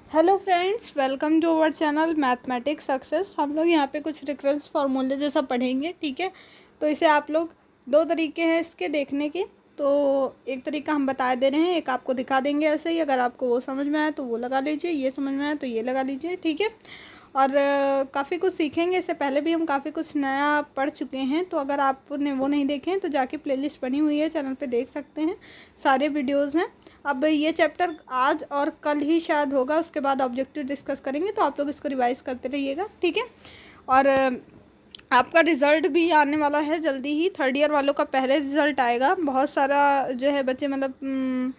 Hello friends, welcome to our channel mathematics success. हम लोग यहाँ पे कुछ रिकरेंस फार्मूले जैसा पढ़ेंगे, ठीक है। तो इसे आप लोग दो तरीके हैं इसके देखने के। तो एक तरीका हम बता दे रहे हैं, एक आपको दिखा देंगे ऐसे ही। अगर आपको वो समझ में आए तो वो लगा लीजिए, ये समझ में आए तो ये लगा लीजिए, ठीक है। और काफ़ी कुछ सीखेंगे। इससे पहले भी हम काफ़ी कुछ नया पढ़ चुके हैं, तो अगर आपने वो नहीं देखे हैं तो जाके प्लेलिस्ट बनी हुई है चैनल पे, देख सकते हैं, सारे वीडियोज़ हैं। अब ये चैप्टर आज और कल ही शायद होगा, उसके बाद ऑब्जेक्टिव डिस्कस करेंगे, तो आप लोग इसको रिवाइज करते रहिएगा, ठीक है। और आपका रिज़ल्ट भी आने वाला है जल्दी ही। थर्ड ईयर वालों का पहले रिज़ल्ट आएगा। बहुत सारा जो है बच्चे मतलब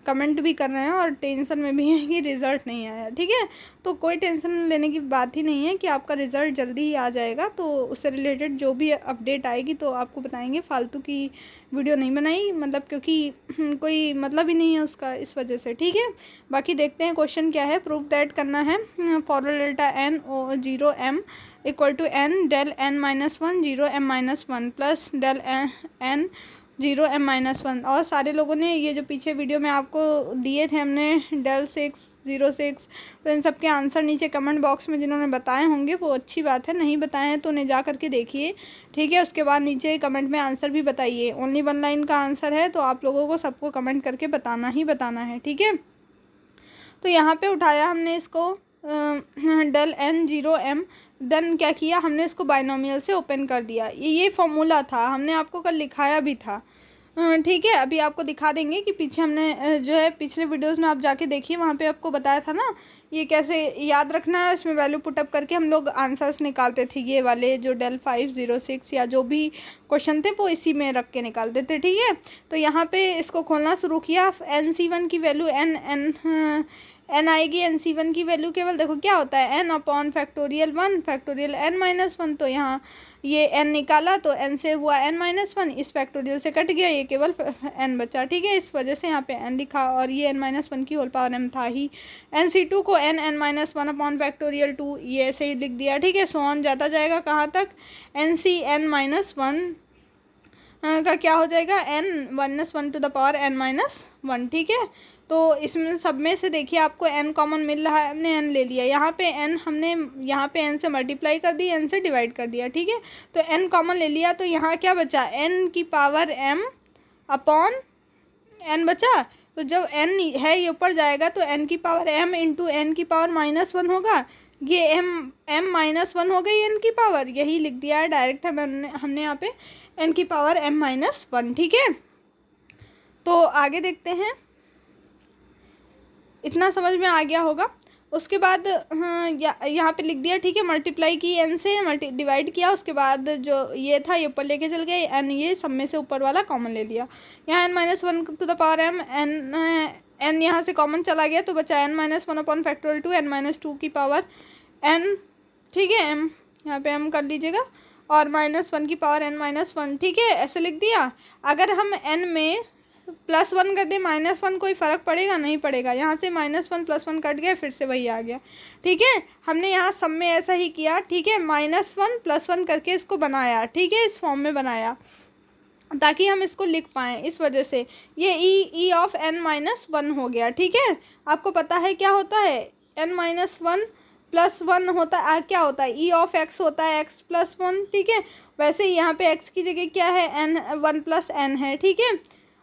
कमेंट भी कर रहे हैं और टेंशन में भी है कि रिज़ल्ट नहीं आया, ठीक है। तो कोई टेंशन लेने की बात ही नहीं है कि आपका रिज़ल्ट जल्दी ही आ जाएगा। तो उससे रिलेटेड जो भी अपडेट आएगी तो आपको बताएंगे। फालतू की वीडियो नहीं बनाई, मतलब क्योंकि कोई मतलब ही नहीं है उसका, इस वजह से, ठीक है। बाकी देखते हैं क्वेश्चन क्या है। प्रूफ दैट करना है फॉर डेल्टा एन ओ 0 m equal to N del n -1 0 m -1 plus del n 0 m -1। और सारे लोगों ने ये जो पीछे वीडियो में आपको दिए थे हमने डेल 6 0 6, तो इन सब के आंसर नीचे कमेंट बॉक्स में जिन्होंने बताए होंगे वो अच्छी बात है। नहीं बताए हैं तो उन्हें जा करके देखिए, ठीक है। उसके बाद नीचे कमेंट में आंसर भी बताइए। ओनली 1 लाइन का आंसर है, तो आप लोगों को सबको कमेंट करके बताना ही बताना है, ठीक है। तो यहाँ पे उठाया हमने इसको डेल n 0 m, देन क्या किया हमने, इसको बाइनोमियल से ओपन कर दिया। ये फॉर्मूला था, हमने आपको कल लिखाया भी था, ठीक है। अभी आपको दिखा देंगे कि पीछे हमने जो है पिछले वीडियोस में आप जाके देखिए, वहाँ पे आपको बताया था ना ये कैसे याद रखना है। उसमें वैल्यू पुटअप करके हम लोग आंसर्स निकालते थे, ये वाले जो डेल 5 0 6 या जो भी क्वेश्चन थे वो इसी में रख के निकालते थे, ठीक है। तो यहाँ पे इसको खोलना शुरू किया। NC1 की वैल्यू एन आएगी। NC1 की वैल्यू केवल देखो क्या होता है, n upon factorial 1 factorial n-1। तो यहाँ ये n निकाला तो n से हुआ n-1, इस फैक्टोरियल से कट गया, ये केवल n बचा, ठीक है। इस वजह से यहाँ पे n लिखा, और ये n-1 की होल पावर m था ही। NC2 को n-1 अपॉन फैक्टोरियल 2 ये ऐसे ही लिख दिया, ठीक है। सो ऑन जाता जाएगा कहाँ तक, NC n-1 का क्या हो जाएगा, n-1 to the power n-1, ठीक है। तो इसमें सब में से देखिए आपको n कॉमन मिल रहा है, हमने n ले लिया। यहाँ पे n हमने यहाँ पे n से मल्टीप्लाई कर दी, n से डिवाइड कर दिया, ठीक है। तो n कॉमन ले लिया, तो यहाँ क्या बचा, n की पावर m अपॉन n बचा। तो जब n है ये ऊपर जाएगा तो n की पावर m इंटू n की पावर -1 होगा। ये m -1 हो गई n की पावर, यही लिख दिया है डायरेक्ट हमने यहाँ पे n की पावर m-1, ठीक है। तो आगे देखते हैं, इतना समझ में आ गया होगा। उसके बाद यहाँ पे लिख दिया, ठीक है। मल्टीप्लाई की n से, डिवाइड किया, उसके बाद जो ये था ये ऊपर लेके चल गए n, ये सब में से ऊपर वाला कॉमन ले लिया। यहाँ n-1 to the power m, n यहाँ से कॉमन चला गया तो बचा n-1 अपॉन फैक्टोरियल 2 n-2 की पावर n, ठीक है। m यहाँ पे m कर लीजिएगा, और -1 की पावर n-1, ठीक है, ऐसे लिख दिया। अगर हम n में +1 कर दे -1, कोई फ़र्क पड़ेगा, नहीं पड़ेगा। यहाँ से -1 +1 कट गया, फिर से वही आ गया, ठीक है। हमने यहाँ सब में ऐसा ही किया, ठीक है। -1 +1 करके इसको बनाया, ठीक है, इस फॉर्म में बनाया ताकि हम इसको लिख पाएँ। इस वजह से ये e ऑफ n-1 हो गया, ठीक है। आपको पता है क्या होता है, n-1 +1 होता है, क्या होता है, e ऑफ x होता है x +1, ठीक है। वैसे ही यहाँ पे x की जगह क्या है, n 1 + n है, ठीक है।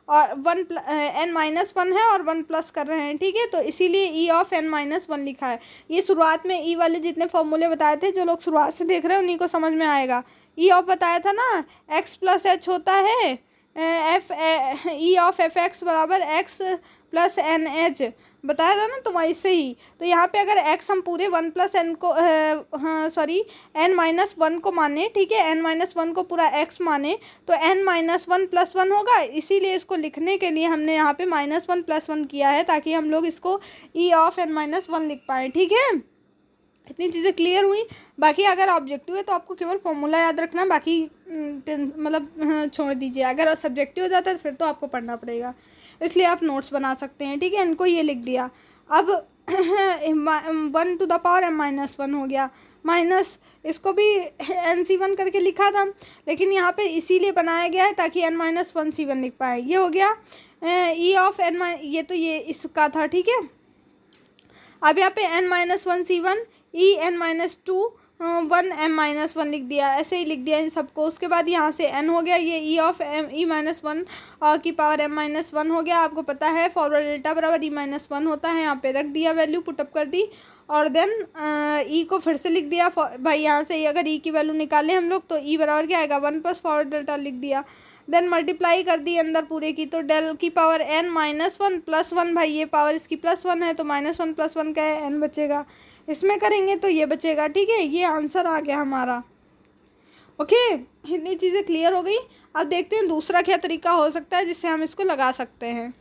और n-1 है और 1 प्लस कर रहे हैं, ठीक है। तो इसीलिए e ऑफ n-1 लिखा है। ये शुरुआत में e वाले जितने फॉर्मूले बताए थे, जो लोग शुरुआत से देख रहे हैं उन्हीं को समझ में आएगा। e ऑफ बताया था ना, x + h होता है, e ऑफ f(x) बराबर x + n(h) बताया था ना, तो वैसे ही। तो यहाँ पे अगर x हम पूरे 1 + n को n-1 को माने, ठीक है, n-1 को पूरा x माने तो n-1 + 1 होगा। इसीलिए इसको लिखने के लिए हमने यहाँ पे -1 + 1 किया है, ताकि हम लोग इसको e ऑफ n-1 लिख पाएँ, ठीक है। इतनी चीज़ें क्लियर हुई। बाकी अगर ऑब्जेक्टिव है तो आपको केवल फॉर्मूला याद रखना, बाकी मतलब छोड़ दीजिए। अगर सब्जेक्टिव हो जाता है तो फिर तो आपको पढ़ना पड़ेगा, इसलिए आप नोट्स बना सकते हैं, ठीक है। इनको ये लिख दिया। अब 1 टू द पावर m-1 हो गया, माइनस इसको भी NC1 करके लिखा था, लेकिन यहाँ पे इसीलिए बनाया गया है ताकि n-1 C1 लिख पाए। ये हो गया e ऑफ n, ये तो ये इसका था, ठीक है। अब यहाँ पे n-1c1 e(n-2) 1m-1 लिख दिया, ऐसे ही लिख दिया इन सबको। उसके बाद यहाँ से n हो गया, ये e(1) की पावर m-1 हो गया। आपको पता है फॉरवर्ड डेल्टा बराबर e-1 होता है। यहाँ पे रख दिया, वैल्यू पुटअप कर दी और देन ई को फिर से लिख दिया। भाई यहाँ से अगर ई की वैल्यू निकालें हम लोग तो ई बराबर क्या आएगा 1 प्लस फॉरवर्ड डेल्टा लिख दिया, देन मल्टीप्लाई कर दी अंदर पूरे की, तो डेल की पावर n-1 प्लस 1, भाई ये पावर इसकी +1 है तो -1 + 1 का है n बचेगा, इसमें करेंगे तो ये बचेगा। ठीक है, ये आंसर आ गया हमारा। ओके, इतनी चीज़ें क्लियर हो गई। अब देखते हैं दूसरा क्या तरीका हो सकता है जिससे हम इसको लगा सकते हैं।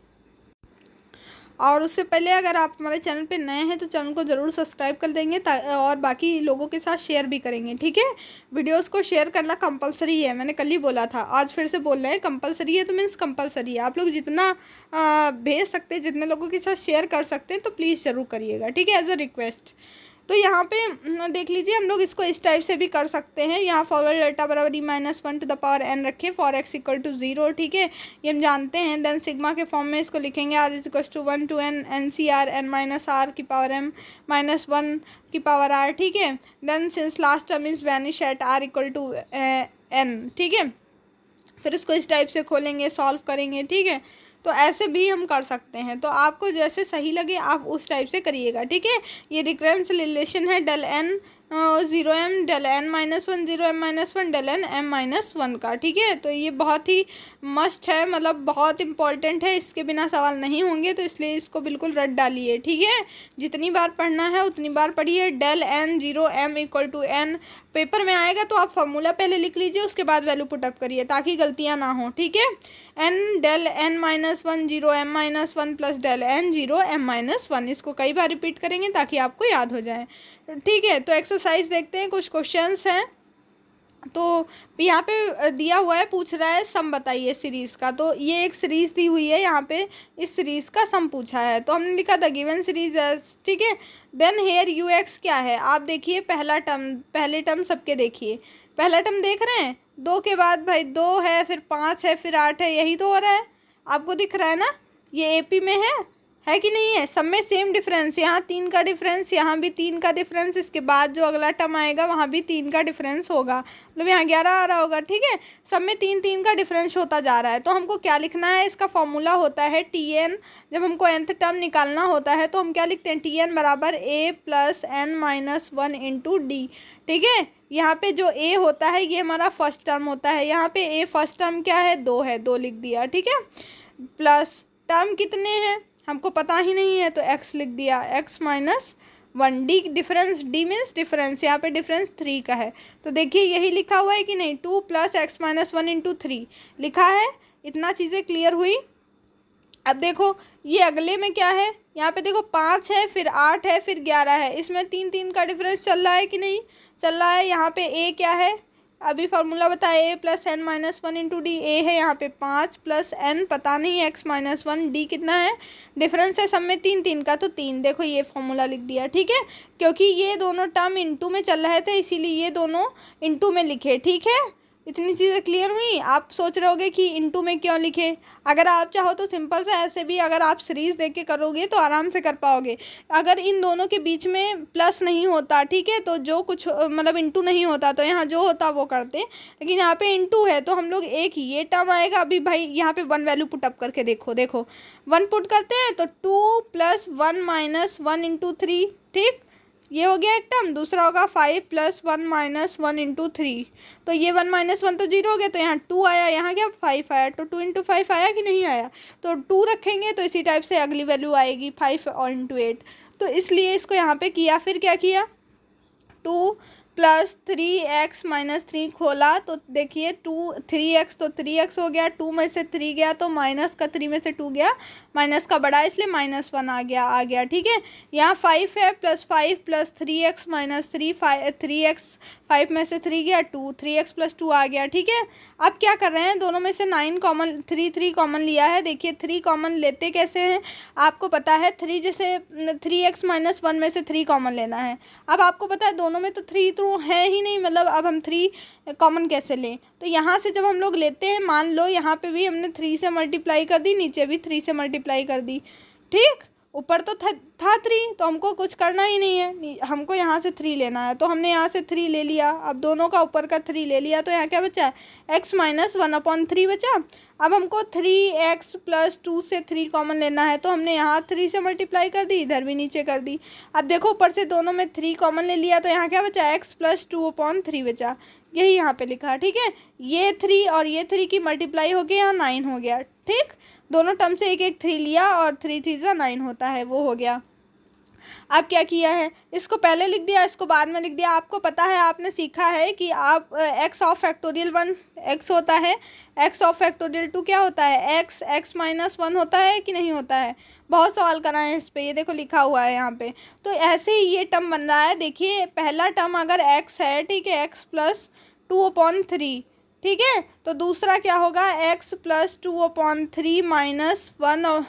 और उससे पहले अगर आप हमारे चैनल पे नए हैं तो चैनल को ज़रूर सब्सक्राइब कर देंगे और बाकी लोगों के साथ शेयर भी करेंगे। ठीक है, वीडियोस को शेयर करना कंपलसरी है, मैंने कल ही बोला था, आज फिर से बोल रहे हैं कंपलसरी है, तो मीन्स कंपलसरी है। आप लोग जितना भेज सकते हैं, जितने लोगों के साथ शेयर कर सकते हैं तो प्लीज़ ज़रूर करिएगा। ठीक है, एज अ रिक्वेस्ट। तो यहाँ पे देख लीजिए, हम लोग इसको इस टाइप से भी कर सकते हैं। यहाँ फॉरवर्ड डेल्टा बराबर e-1 to the power n रखे फॉर x इक्वल टू 0। ठीक है, ये हम जानते हैं। देन सिग्मा के फॉर्म में इसको लिखेंगे r is equal to 1 to n NCR n-r की पावर m-1 की पावर r। ठीक है, then since last term is vanish at r equal to n। ठीक है, फिर इसको इस टाइप से खोलेंगे, सॉल्व करेंगे। ठीक है, तो ऐसे भी हम कर सकते हैं, तो आपको जैसे सही लगे आप उस टाइप से करिएगा। ठीक है, ये रिकरेंस रिलेशन है del n 0m del n-1 0m-1 del n m-1 का। ठीक है, तो ये बहुत ही मस्ट है, मतलब बहुत इंपॉर्टेंट है, इसके बिना सवाल नहीं होंगे, तो इसलिए इसको बिल्कुल रट डालिए। ठीक है, जितनी बार पढ़ना है उतनी बार पढ़िए। del n 0m equal to n paper में आएगा तो आप फार्मूला पहले लिख लीजिए, उसके बाद वैल्यू पुटअप करिए ताकि गलतियाँ ना हो। ठीक है, n del n-1 0m-1 plus del n 0m-1, इसको कई बार रिपीट करेंगे ताकि आपको याद हो जाए। ठीक है, तो एक्सरसाइज देखते हैं, कुछ क्वेश्चंस हैं। तो यहाँ पे दिया हुआ है, पूछ रहा है सम बताइए सीरीज़ का। तो ये एक सीरीज़ दी हुई है, यहाँ पे इस सीरीज़ का सम पूछा है, तो हमने लिखा था गिवन सीरीज एज। ठीक है, देन हेयर ux क्या है, आप देखिए पहला टर्म, पहले टर्म सबके देखिए, पहला टर्म देख रहे हैं, 2 के बाद भाई 2 है, फिर 5 है, फिर 8 है, यही तो हो रहा है, आपको दिख रहा है ना, ये AP में है कि नहीं है। सब में सेम डिफरेंस, यहाँ 3 का डिफरेंस, यहाँ भी 3 का डिफरेंस, इसके बाद जो अगला टर्म आएगा वहाँ भी 3 का डिफरेंस होगा, मतलब यहाँ 11 आ रहा होगा। ठीक है, सब में 3 का डिफरेंस होता जा रहा है। तो हमको क्या लिखना है, इसका फॉर्मूला होता है Tn। जब हमको nth टर्म निकालना होता है तो हम क्या लिखते हैं, Tn बराबर a plus n-1 into D. ठीक है, यहाँ पे जो a होता है ये हमारा फर्स्ट टर्म होता है, यहाँ पे a फर्स्ट टर्म क्या है, 2 है, 2 लिख दिया। ठीक है, प्लस टर्म कितने हैं हमको पता ही नहीं है तो x लिख दिया, x-1 D difference, D means difference, यहाँ पे डिफरेंस 3 का है, तो देखिए यही लिखा हुआ है कि नहीं, 2 प्लस x-1 इंटू 3 लिखा है। इतना चीज़ें क्लियर हुई। अब देखो ये अगले में क्या है, यहाँ पे देखो 5 है, फिर 8 है, फिर 11 है, इसमें 3 का डिफरेंस चल रहा है कि नहीं चल रहा है। यहाँ पे a क्या है, अभी फार्मूला बताया, a plus n-1 into D, a है यहाँ पे 5 प्लस n पता नहीं x-1, d कितना है, डिफरेंस है सब में 3 का, तो 3, देखो ये फार्मूला लिख दिया। ठीक है, क्योंकि ये दोनों टर्म इनटू में चल रहे थे इसीलिए ये दोनों इनटू में लिखे। ठीक है, इतनी चीज़ें क्लियर हुई। आप सोच रहे होगे कि इनटू में क्यों लिखे, अगर आप चाहो तो सिंपल से ऐसे भी अगर आप सीरीज़ देख के करोगे तो आराम से कर पाओगे। अगर इन दोनों के बीच में प्लस नहीं होता, ठीक है, तो जो कुछ मतलब इनटू नहीं होता तो यहाँ जो होता वो करते, लेकिन यहाँ पे इनटू है तो हम लोग एक ये टर्म आएगा। अभी भाई यहाँ पे 1 वैल्यू पुटअप करके देखो, 1 पुट करते हैं तो 2 प्लस 1 माइनस 1 इंटू 3। ठीक, ये हो गया एक टर्म, दूसरा होगा 5 प्लस 1 माइनस 1 इंटू 3, तो ये 1 माइनस 1 तो 0 हो गया, तो यहाँ 2 आया, यहाँ क्या 5 आया, तो 2 इंटू 5 आया कि नहीं आया, तो 2 रखेंगे तो इसी टाइप से अगली वैल्यू आएगी 5 और इंटू 8, तो इसलिए इसको यहाँ पे किया। फिर क्या किया, 2 प्लस 3x माइनस 3 खोला तो देखिए 3x तो 3x हो गया, 2 में से 3 गया तो माइनस का 3 में से 2 गया, माइनस का बड़ा इसलिए -1 आ गया। ठीक है, यहाँ 5 है, plus 5 plus 3x minus 3, 3x 5 में से 3 गया 2, 3x प्लस 2 आ गया। ठीक है, अब क्या कर रहे हैं, दोनों में से 9 कॉमन, 3 कॉमन लिया है। देखिए 3 कॉमन लेते कैसे हैं, आपको पता है 3 जैसे 3x माइनस 1 में से 3 कॉमन लेना है। अब आपको पता है दोनों में तो 3 तो है ही नहीं, मतलब अब हम 3 कॉमन कैसे लें, तो यहाँ से जब हम लोग लेते हैं, मान लो यहाँ पे भी हमने 3 से मल्टीप्लाई कर दी, नीचे भी 3 से मल्टीप्लाई कर दी। ठीक, ऊपर तो था 3, तो हमको कुछ करना ही नहीं है, हमको यहाँ से 3 लेना है, तो हमने यहाँ से 3 ले लिया। अब दोनों का ऊपर का 3 ले लिया, तो यहाँ क्या बचा, x माइनस 1/3 बचा। अब हमको 3x प्लस 2 से 3 कॉमन लेना है, तो हमने यहाँ 3 से मल्टीप्लाई कर दी, इधर भी नीचे कर दी। अब देखो ऊपर से दोनों में 3 कॉमन ले लिया, तो यहाँ क्या बचा, x प्लस 2/3 बचा, यही यहाँ पे लिखा। ठीक है, ये 3 और ये 3 की मल्टीप्लाई हो गया, यहाँ 9 हो गया। ठीक, दोनों टर्म से एक एक 3 लिया और 3 3 जा 9 होता है, वो हो गया। अब क्या किया है, इसको पहले लिख दिया, इसको बाद में लिख दिया। आपको पता है, आपने सीखा है कि आप x ऑफ फैक्टोरियल 1 x होता है, x ऑफ फैक्टोरियल 2 क्या होता है, x माइनस 1 होता है कि नहीं होता है। बहुत सवाल कराए हैं इस पे, ये देखो लिखा हुआ है यहाँ पे। तो ऐसे ही ये टर्म बन रहा है, देखिए पहला टर्म अगर x है, ठीक है, x प्लस 2/3, ठीक है, तो दूसरा क्या होगा, x प्लस 2/3 -1,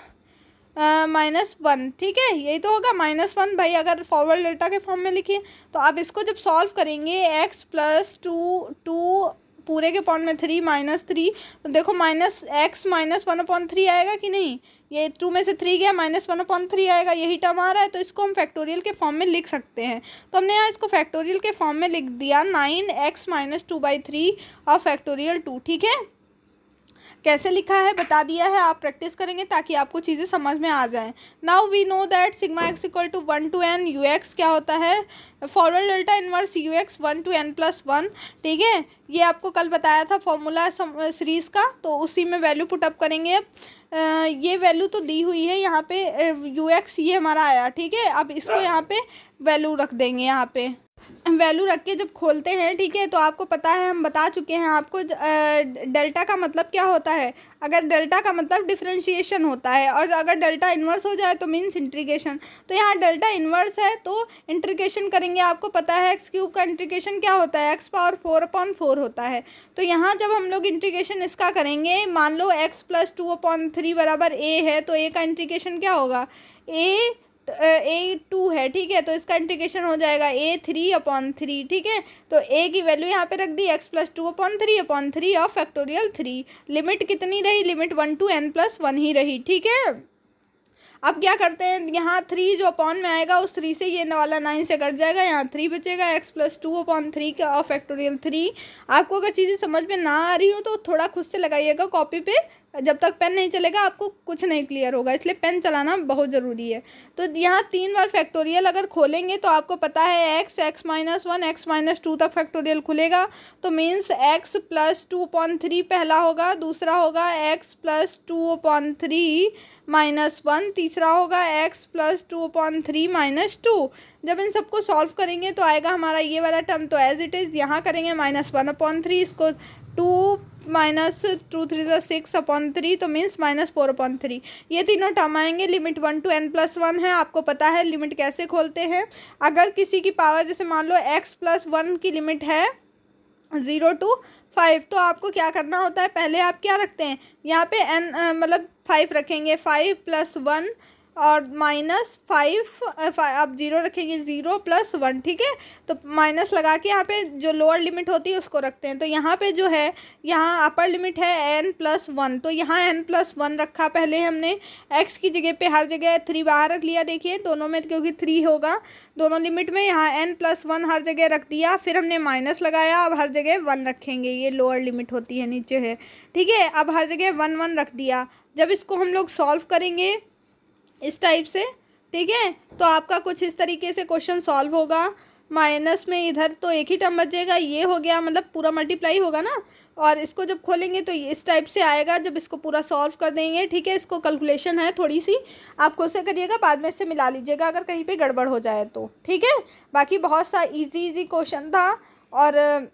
ठीक है, यही तो होगा -1 भाई, अगर फॉरवर्ड डेल्टा के फॉर्म में लिखिए। तो अब इसको जब सॉल्व करेंगे, x प्लस 2 पूरे के पॉइंट में 3 -3, तो देखो x माइनस 1/3 आएगा कि नहीं, ये 2 में से 3 गया, -1/3 आएगा, यही टर्म आ रहा है। तो इसको हम फैक्टोरियल के फॉर्म में लिख सकते हैं। तो हमने यहाँ इसको फैक्टोरियल के फॉर्म में लिख दिया, 9x माइनस 2/3 और फैक्टोरियल 2। ठीक है, कैसे लिखा है बता दिया है, आप प्रैक्टिस करेंगे ताकि आपको चीज़ें समझ में आ जाएं। Now we know that sigma x equal to 1 to n ux क्या होता है, forward delta inverse ux 1 to n plus 1। ठीक है, ये आपको कल बताया था फॉर्मूला सीरीज़ का, तो उसी में वैल्यू पुटअप करेंगे। ये वैल्यू तो दी हुई है यहाँ पे, ux ये हमारा आया। ठीक है, अब इसको यहाँ पे वैल्यू रख देंगे, यहाँ पे वैल्यू रख के जब खोलते हैं, ठीक है, तो आपको पता है, हम बता चुके हैं आपको डेल्टा का मतलब क्या होता है। अगर डेल्टा का मतलब डिफरेंशिएशन होता है, और अगर डेल्टा इन्वर्स हो जाए तो मीन्स इंटीग्रेशन। तो यहाँ डेल्टा इन्वर्स है तो इंटीग्रेशन करेंगे, आपको पता है एक्स क्यूब का इंटीग्रेशन क्या होता है, x पावर 4/4 होता है। तो यहाँ जब हम लोग इंटीग्रेशन इसका करेंगे, मान लो x प्लस 2/3 बराबर a है, तो a का इंटीग्रेशन क्या होगा, a2 है। ठीक है, तो इसका इंटीग्रेशन हो जाएगा a3/3। ठीक है, तो a की वैल्यू यहाँ पे रख दी, x plus 2/3 of factorial 3। Limit कितनी रही, लिमिट 1 to n plus 1 ही रही। ठीक है, अब क्या करते हैं, यहाँ 3 जो अपॉन में आएगा उस 3 से ये वाला 9 से कट जाएगा, यहाँ 3 बचेगा, x प्लस 2/3 का ऑफ फैक्टोरियल 3। आपको अगर चीज़ें समझ में ना आ रही हो तो थोड़ा खुद से लगाइएगा कॉपी पे, जब तक पेन नहीं चलेगा आपको कुछ नहीं क्लियर होगा, इसलिए पेन चलाना बहुत ज़रूरी है। तो यहाँ 3 बार फैक्टोरियल अगर खोलेंगे तो आपको पता है x माइनस 1 x माइनस 2 तक फैक्टोरियल खुलेगा, तो मीन्स x प्लस 2/3 पहला होगा, दूसरा होगा x प्लस 2/3 -1, तीसरा होगा x प्लस 2/3 -2। जब इन सबको सॉल्व करेंगे तो आएगा हमारा ये वाला टर्म, तो एज इट इज़ यहाँ करेंगे -1/3, इसको 2 माइनस 2 3 6/3, तो मीन्स -4/3। ये तीनों टर्म आएंगे, लिमिट 1 to n plus 1 है। आपको पता है लिमिट कैसे खोलते हैं, अगर किसी की पावर, जैसे मान लो x प्लस 1 की लिमिट है 0 to 5, तो आपको क्या करना होता है, पहले आप क्या रखते हैं, यहाँ पे n मतलब 5 रखेंगे, 5 + 1 और -5 आप 0 रखेंगे, 0 + 1। ठीक है, तो माइनस लगा के यहाँ पे जो लोअर लिमिट होती है उसको रखते हैं। तो यहाँ पे जो है, यहाँ अपर लिमिट है n+1, तो यहाँ n+1 रखा पहले हमने, x की जगह पे हर जगह 3 बाहर रख लिया, देखिए दोनों में क्योंकि 3 होगा दोनों लिमिट में, यहाँ n+1 हर जगह रख दिया, फिर हमने माइनस लगाया, अब हर जगह 1 रखेंगे, ये लोअर लिमिट होती है, नीचे है। ठीक है, अब हर जगह 1 1 रख दिया। जब इसको हम लोग सॉल्व करेंगे इस टाइप से, ठीक है, तो आपका कुछ इस तरीके से क्वेश्चन सॉल्व होगा। माइनस में इधर तो एक ही टर्म बचेगा, ये हो गया, मतलब पूरा मल्टीप्लाई होगा ना, और इसको जब खोलेंगे तो इस टाइप से आएगा जब इसको पूरा सॉल्व कर देंगे। ठीक है, इसको कैलकुलेशन है थोड़ी सी, आप खुद से करिएगा, बाद में इससे मिला लीजिएगा अगर कहीं पे गड़बड़ हो जाए तो। ठीक है, बाकी बहुत सा इजी क्वेश्चन था, और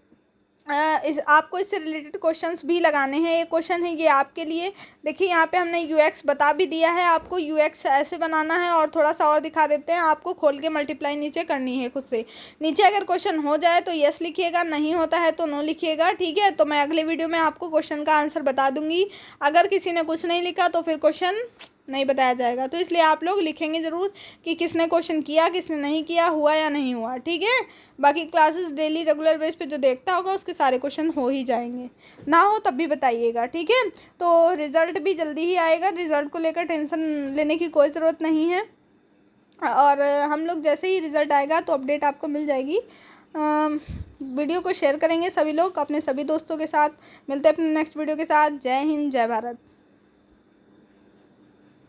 आपको इससे रिलेटेड क्वेश्चंस भी लगाने हैं। ये क्वेश्चन है ये आपके लिए, देखिए यहाँ पे हमने ux बता भी दिया है, आपको ux ऐसे बनाना है, और थोड़ा सा और दिखा देते हैं, आपको खोल के मल्टीप्लाई नीचे करनी है खुद से। नीचे अगर क्वेश्चन हो जाए तो यस लिखिएगा, नहीं होता है तो नो लिखिएगा। ठीक है, तो मैं अगले वीडियो में आपको क्वेश्चन का आंसर बता दूंगी। अगर किसी ने कुछ नहीं लिखा तो फिर क्वेश्चन नहीं बताया जाएगा, तो इसलिए आप लोग लिखेंगे ज़रूर कि किसने क्वेश्चन किया, किसने नहीं किया, हुआ या नहीं हुआ। ठीक है, बाकी क्लासेस डेली रेगुलर बेस पे जो देखता होगा उसके सारे क्वेश्चन हो ही जाएंगे, ना हो तब भी बताइएगा। ठीक है, तो रिज़ल्ट भी जल्दी ही आएगा, रिज़ल्ट को लेकर टेंशन लेने की कोई ज़रूरत नहीं है। और हम लोग जैसे ही रिज़ल्ट आएगा तो अपडेट आपको मिल जाएगी। वीडियो को शेयर करेंगे सभी लोग अपने सभी दोस्तों के साथ। मिलते हैं अपने नेक्स्ट वीडियो के साथ। जय हिंद, जय भारत।